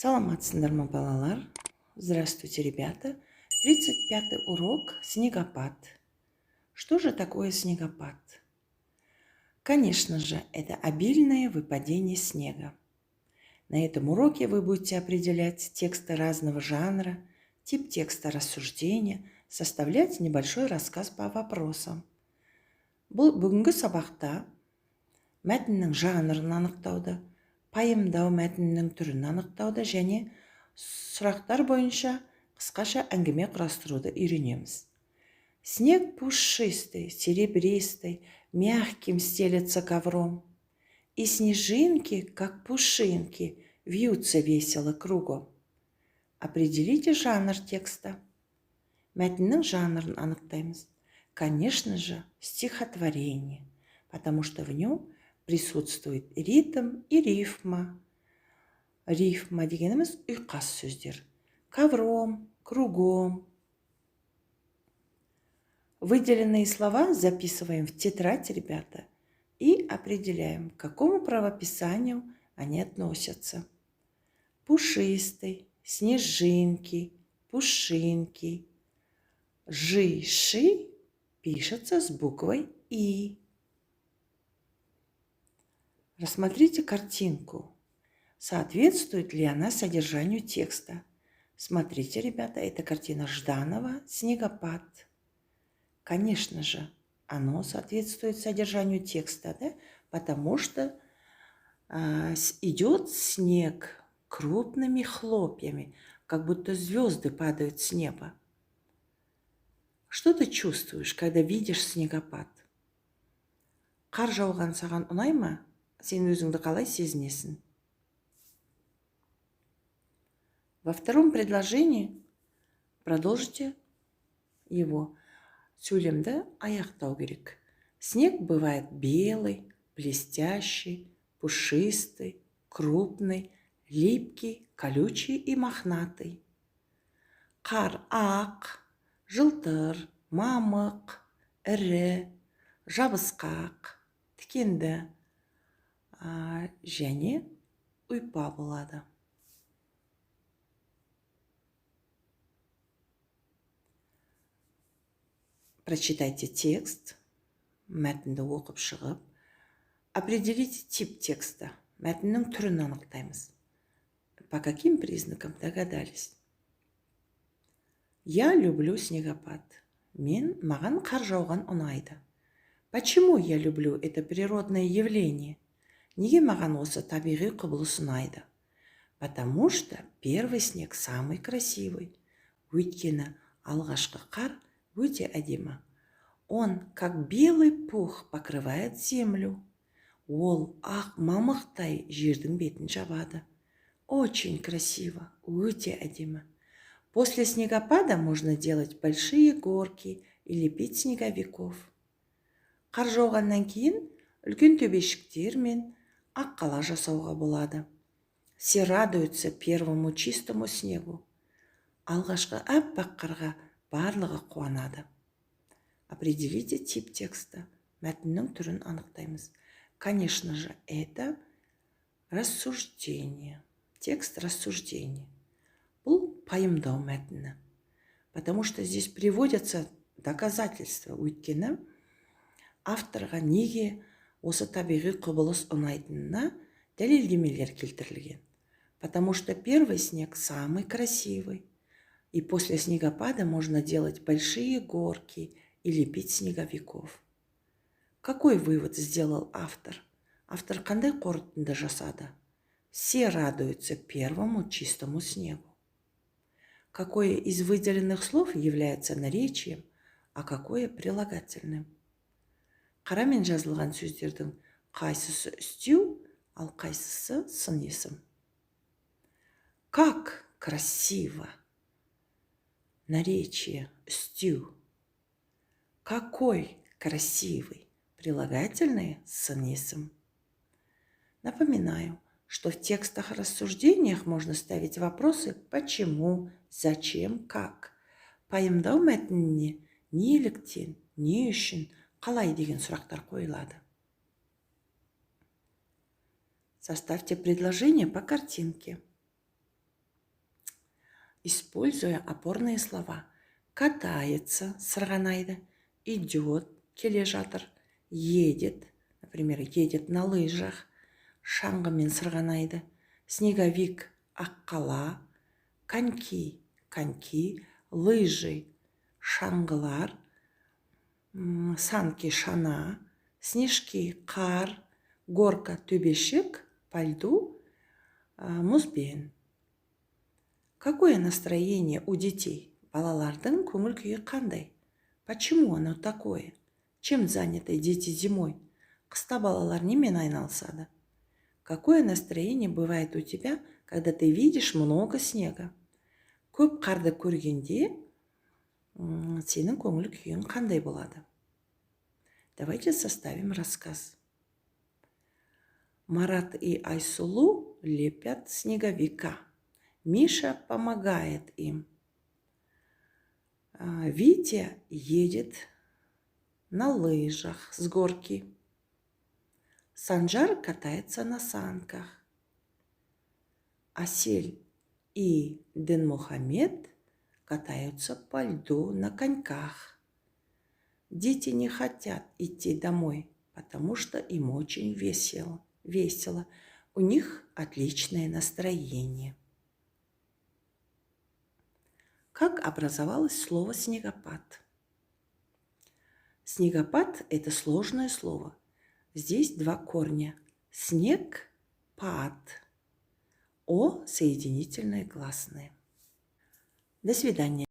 Саламатсыңдар ма, балалар? Здравствуйте, ребята. 35-й урок «Снегопад». Что же такое снегопад? Конечно же, это обильное выпадение снега. На этом уроке вы будете определять тексты разного жанра, тип текста рассуждения, составлять небольшой рассказ по вопросам. Бүгінгі сабақта мәтіннің жанрын анықтауды, пайымдау мәтіннің түрін анықтауды және сұрақтар бойынша қысқаша әңгіме құрастыруды үйренеміз. Снег пушистый, серебристый, мягким стелется ковром, и снежинки, как пушинки, вьются весело кругом. Определите жанр текста. Мәтіннің жанрын анықтаймыз. Конечно же, стихотворение, потому что в нем присутствует ритм и рифма. Рифма дегеніміз ұйқас сөздер. Ковром, кругом. Выделенные слова записываем в тетрадь, ребята, и определяем, к какому правописанию они относятся. Пушистый, снежинки, пушинки. Жи-ши пишется с буквой «и». Рассмотрите картинку. Соответствует ли она содержанию текста? Смотрите, ребята, это картина Жданова «Снегопад». Конечно же, оно соответствует содержанию текста, да? Потому что идет снег крупными хлопьями, как будто звезды падают с неба. Что ты чувствуешь, когда видишь снегопад? Қар жауған саған ұнай ма? Сен өзіңді қалай сезінесің? Во втором предложении продолжите его. Сөйлемді аяқтау керек. Снег бывает белый, блестящий, пушистый, крупный, липкий, колючий и мохнатый. Қар ақ, жылтыр, мамық, ірі, жабысқақ, тікенді және ұйпа болады. Прочитайте текст, мәтінді оқып шығып. Определите тип текста, мәтіннің түрін анықтаймыз. По каким признакам догадались? Я люблю снегопад. Маған қар жауған ұнайды. Почему я люблю это природное явление? Неге маған осы табиғи құбылыс ұнайды? Потому что первый снег самый красивый. Өйткені алғашқы қар өте әдемі. Он, как белый пух, покрывает землю. Ол ақ мамықтай жердің бетін жабады. Очень красиво, өте әдемі. После снегопада можно делать большие горки и лепить снеговиков. Қар жауғаннан кейін үлкен төбешіктер мен ақ қала жасауға болады. Все радуются первому чистому снегу. Алғашқы аппақ қарға барлығы қуанады. Определите тип текста. Мәтіннің түрін анықтаймыз. Конечно же, это рассуждение. Текст рассуждения. Бұл пайымдау мәтіні. Потому что здесь приводятся доказательства. Өйткені авторға неге осы табиғи құбылыс ұнайтынына дәлелдемелер келтірілген. Потому что первый снег самый красивый. И после снегопада можно делать большие горки и лепить снеговиков. Какой вывод сделал автор? Автор қандай қорытынды жасады? Все радуются первому чистому снегу. Какое из выделенных слов является наречием, а какое прилагательным? Қарамен жазылған сөздердің қайсысы үстеу, ал қайсысы сын есім? Как красиво! Наречие үстеу. Какой красивый! Прилагательные сын есім. Напоминаю, что в текстах-рассуждениях можно ставить вопросы «почему», «зачем», «как». Пайымдау мәтініне неліктен, не үшін, қалай деген сұрақтар қойылады. Составьте предложение по картинке. используя опорные слова. Катается, сырғанайды, идет, келе жатыр, едет, например, едет на лыжах, шаңғымен сырғанайды, снеговик, аққала, коньки, лыжи, шаңғылар, санки, шана, снежки, қар, горка, төбешік, по льду, мұзбен. Какое настроение у детей? Балалардың көңіл күйі қандай? Почему оно такое? Чем заняты дети зимой? Қыста балалар немен айналысады? Какое настроение бывает у тебя, когда ты видишь много снега? Көп қарды көргенде сенің көңіл күйің қандай болады? Давайте составим рассказ. Марат и Айсулу лепят снеговика. Миша помогает им. Витя едет на лыжах с горки. Санжар катается на санках. Асель и Денмухамед катаются по льду на коньках. Дети не хотят идти домой, потому что им очень весело. У них отличное настроение. Как образовалось слово «снегопад»? Снегопад – это сложное слово. Здесь два корня. Снег, пад. О соединительные гласные. До свидания.